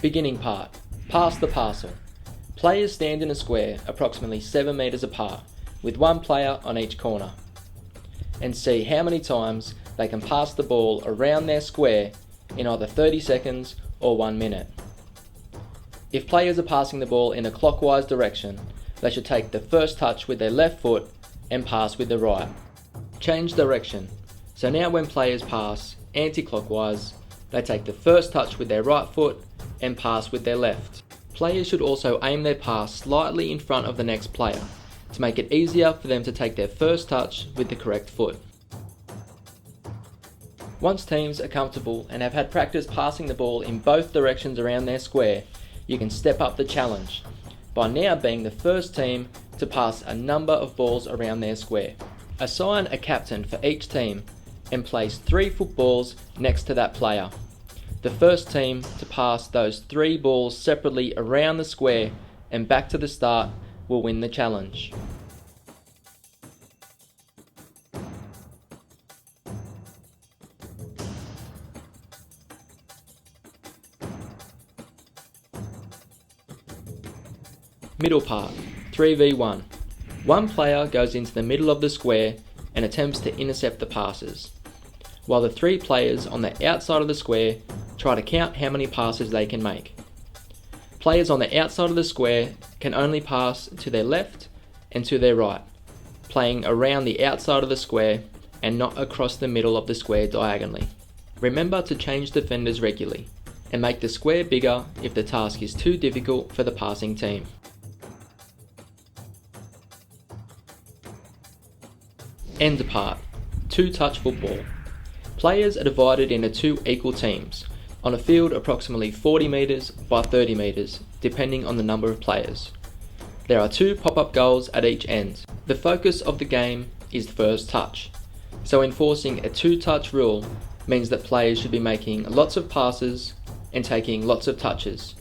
Beginning part. Pass the parcel. Players stand in a square approximately 7 metres apart, with one player on each corner, and see how many times they can pass the ball around their square in either 30 seconds or 1 minute. If players are passing the ball in a clockwise direction, they should take the first touch with their left foot and pass with the right. Change direction. So now when players pass anti-clockwise, they take the first touch with their right foot and pass with their left. Players should also aim their pass slightly in front of the next player to make it easier for them to take their first touch with the correct foot. Once teams are comfortable and have had practice passing the ball in both directions around their square, you can step up the challenge by now being the first team to pass a number of balls around their square. Assign a captain for each team and place 3 footballs next to that player. The first team to pass those 3 balls separately around the square and back to the start will win the challenge. Middle part, 3v1. One player goes into the middle of the square and attempts to intercept the passes, while the 3 players on the outside of the square try to count how many passes they can make. Players on the outside of the square can only pass to their left and to their right, playing around the outside of the square and not across the middle of the square diagonally. Remember to change defenders regularly and make the square bigger if the task is too difficult for the passing team. End part, 2-touch football. Players are divided into 2 equal teams on a field approximately 40 metres by 30 metres, depending on the number of players. There are 2 pop-up goals at each end. The focus of the game is first touch, so enforcing a 2-touch rule means that players should be making lots of passes and taking lots of touches.